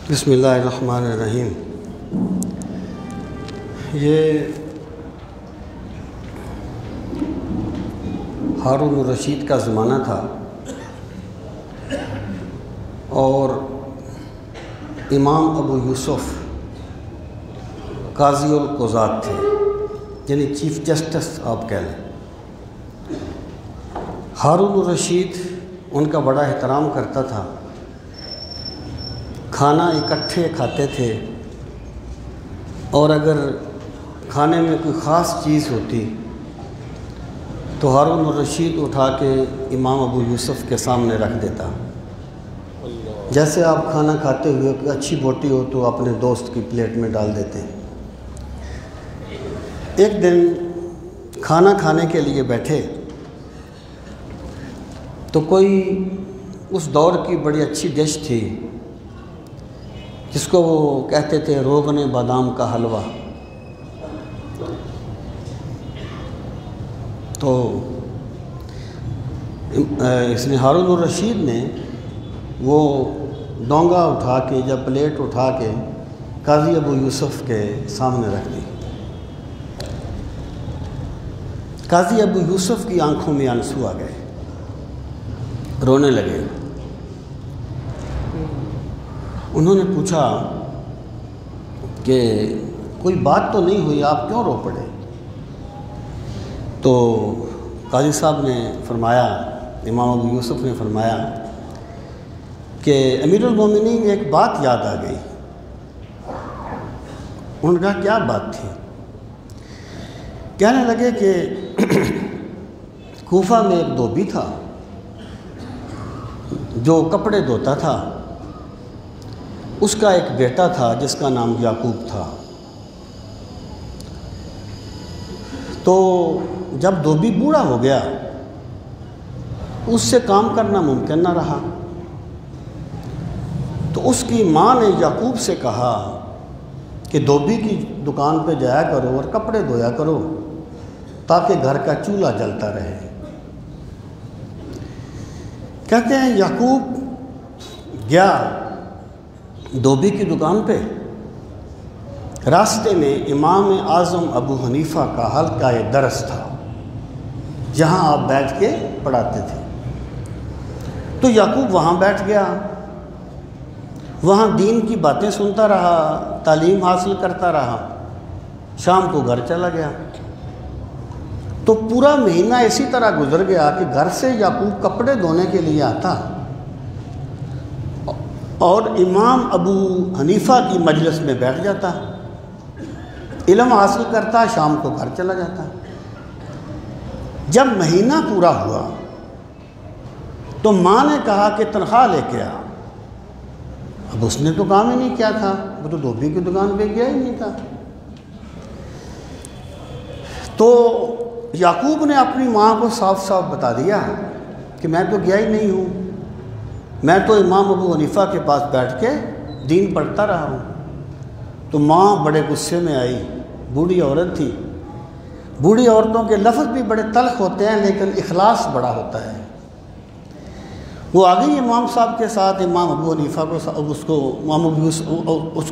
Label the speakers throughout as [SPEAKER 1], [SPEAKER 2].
[SPEAKER 1] بسم اللہ الرحمن الرحیم۔ یہ ہارون الرشید کا زمانہ تھا اور امام ابو یوسف قاضی القضات تھے، یعنی چیف جسٹس آپ کہہ لیں۔ ہارون الرشید ان کا بڑا احترام کرتا تھا، کھانا اکٹھے کھاتے تھے، اور اگر کھانے میں کوئی خاص چیز ہوتی تو ہارون الرشید اٹھا کے امام ابو یوسف کے سامنے رکھ دیتا۔ جیسے آپ کھانا کھاتے ہوئے کوئی اچھی بوٹی ہو تو اپنے دوست کی پلیٹ میں ڈال دیتے ہیں۔ ایک دن کھانا کھانے کے لیے بیٹھے تو کوئی اس دور کی بڑی اچھی ڈش تھی جس کو وہ کہتے تھے روغن بادام کا حلوہ۔ تو اس نے ہارون الرشید نے وہ ڈونگا اٹھا کے یا پلیٹ اٹھا کے قاضی ابو یوسف کے سامنے رکھ دی۔ قاضی ابو یوسف کی آنکھوں میں آنسو آ گئے، رونے لگے۔ انہوں نے پوچھا کہ کوئی بات تو نہیں ہوئی، آپ کیوں رو پڑے؟ تو قاضی صاحب نے فرمایا، امام ابو یوسف نے فرمایا کہ امیر المومنین ایک بات یاد آ گئی۔ انہوں نے کہا کیا بات تھی؟ کہنے لگے کہ کوفہ میں ایک دھوبی تھا جو کپڑے دھوتا تھا، اس کا ایک بیٹا تھا جس کا نام یعقوب تھا۔ تو جب دھوبی بوڑھا ہو گیا اس سے کام کرنا ممکن نہ رہا، تو اس کی ماں نے یعقوب سے کہا کہ دھوبی کی دکان پہ جایا کرو اور کپڑے دھویا کرو تاکہ گھر کا چولہا جلتا رہے۔ کہتے ہیں یعقوب گیا دھوبی کی دکان پہ، راستے میں امام اعظم ابو حنیفہ کا حلقہ درس تھا جہاں آپ بیٹھ کے پڑھاتے تھے۔ تو یعقوب وہاں بیٹھ گیا، وہاں دین کی باتیں سنتا رہا، تعلیم حاصل کرتا رہا، شام کو گھر چلا گیا۔ تو پورا مہینہ اسی طرح گزر گیا کہ گھر سے یعقوب کپڑے دھونے کے لیے آتا اور امام ابو حنیفہ کی مجلس میں بیٹھ جاتا، علم حاصل کرتا، شام کو گھر چلا جاتا۔ جب مہینہ پورا ہوا تو ماں نے کہا کہ تنخواہ لے کے آ۔ اب اس نے تو کام ہی نہیں کیا تھا، وہ تو دھوبی کی دکان پہ گیا ہی نہیں تھا۔ تو یعقوب نے اپنی ماں کو صاف صاف بتا دیا کہ میں تو گیا ہی نہیں ہوں، میں تو امام ابو حنیفہ کے پاس بیٹھ کے دین پڑھتا رہا ہوں۔ تو ماں بڑے غصے میں آئی، بوڑھی عورت تھی، بوڑھی عورتوں کے لفظ بھی بڑے تلخ ہوتے ہیں لیکن اخلاص بڑا ہوتا ہے۔ وہ آ گئی امام صاحب کے ساتھ، امام ابو حنیفہ کو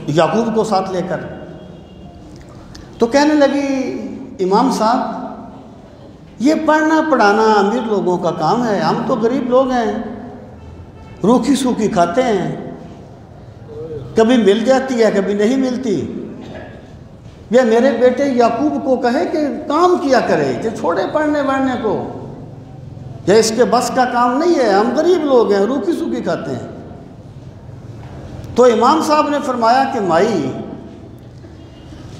[SPEAKER 1] یعقوب کو ساتھ لے کر، تو کہنے لگی امام صاحب یہ پڑھنا پڑھانا امیر لوگوں کا کام ہے، ہم تو غریب لوگ ہیں، روکھی سوکھی کھاتے ہیں، کبھی مل جاتی ہے کبھی نہیں ملتی۔ یہ میرے بیٹے یعقوب کو کہے کہ کام کیا کرے، یہ چھوڑے پڑھنے وڑھنے کو، یہ اس کے بس کا کام نہیں ہے، ہم غریب لوگ ہیں، روکھی سوکھی کھاتے ہیں۔ تو امام صاحب نے فرمایا کہ مائی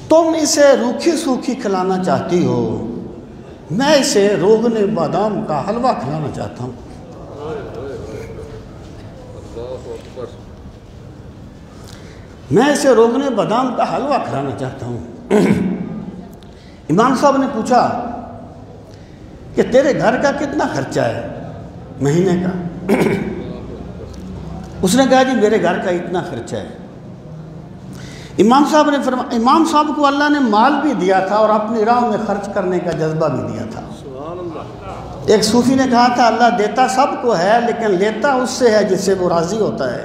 [SPEAKER 1] تم اسے روکھی سوکھی کھلانا چاہتی ہو، میں اسے روغن بادام کا حلوہ کھلانا چاہتا ہوں۔ میں اسے روغن بادام کا حلوہ کھلانا چاہتا ہوں۔ امام صاحب نے پوچھا کہ تیرے گھر کا کتنا خرچہ ہے مہینے کا؟ اس نے کہا جی میرے گھر کا اتنا خرچہ ہے۔ امام صاحب نے فرمایا، امام صاحب کو اللہ نے مال بھی دیا تھا اور اپنی راہ میں خرچ کرنے کا جذبہ بھی دیا تھا۔ ایک صوفی نے کہا تھا اللہ دیتا سب کو ہے لیکن لیتا اس سے ہے جس سے وہ راضی ہوتا ہے۔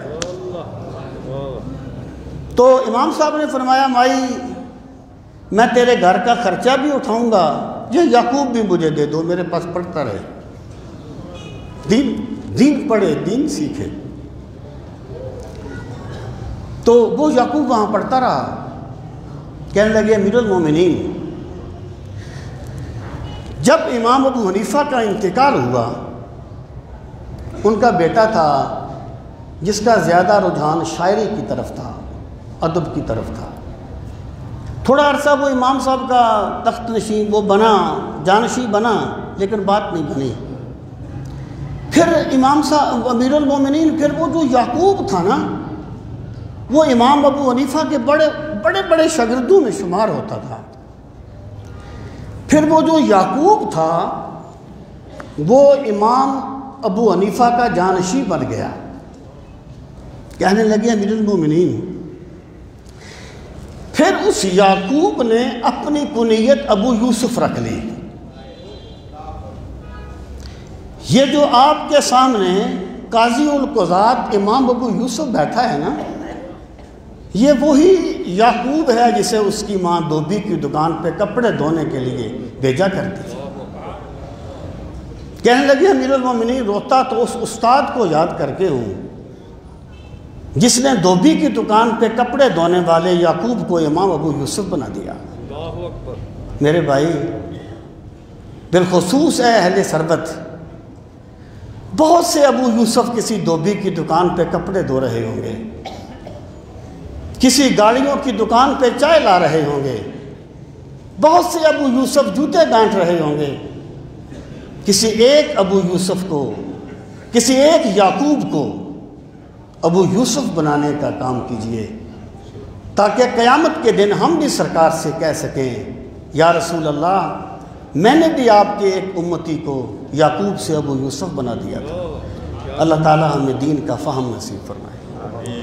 [SPEAKER 1] تو امام صاحب نے فرمایا مائی میں تیرے گھر کا خرچہ بھی اٹھاؤں گا، یہ یعقوب بھی مجھے دے دو، میرے پاس پڑھتا رہے، دین پڑھے، دین سیکھے۔ تو وہ یعقوب وہاں پڑھتا رہا۔ کہنے لگے امیر المومنین، جب امام ابو حنیفہ کا انتقال ہوا، ان کا بیٹا تھا جس کا زیادہ رجحان شاعری کی طرف تھا، ادب کی طرف تھا، تھوڑا عرصہ وہ امام صاحب کا تخت نشین وہ بنا، جانشین بنا، لیکن بات نہیں بنی۔ پھر امام صاحب امیر المومنین، پھر وہ جو یعقوب تھا نا، وہ امام ابو حنیفہ کے بڑے بڑے شاگردوں میں شمار ہوتا تھا۔ پھر وہ جو یعقوب تھا وہ امام ابو حنیفہ کا جانشین بن گیا۔ کہنے لگے امیر المومنین، پھر اس یعقوب نے اپنی کنیت ابو یوسف رکھ لی۔ یہ جو آپ کے سامنے قاضی القضات امام ابو یوسف بیٹھا ہے نا، یہ وہی یعقوب ہے جسے اس کی ماں دھوبی کی دکان پہ کپڑے دھونے کے لیے بھیجا کرتی تھی۔ کہنے لگے امیر المومنین، روتا تو اس استاد کو یاد کر کے ہوں جس نے دھوبی کی دکان پہ کپڑے دھونے والے یعقوب کو امام ابو یوسف بنا دیا۔ میرے بھائی، بالخصوص اہل سربت، بہت سے ابو یوسف کسی دھوبی کی دکان پہ کپڑے دھو رہے ہوں گے، کسی گاڑیوں کی دکان پہ چائے لا رہے ہوں گے، بہت سے ابو یوسف جوتے گانٹ رہے ہوں گے۔ کسی ایک ابو یوسف کو، کسی ایک یعقوب کو ابو یوسف بنانے کا کام کیجئے، تاکہ قیامت کے دن ہم بھی سرکار سے کہہ سکیں یا رسول اللہ، میں نے بھی آپ کے ایک امتی کو یعقوب سے ابو یوسف بنا دیا تھا۔ اللہ تعالی ہمیں دین کا فہم نصیب فرمائے۔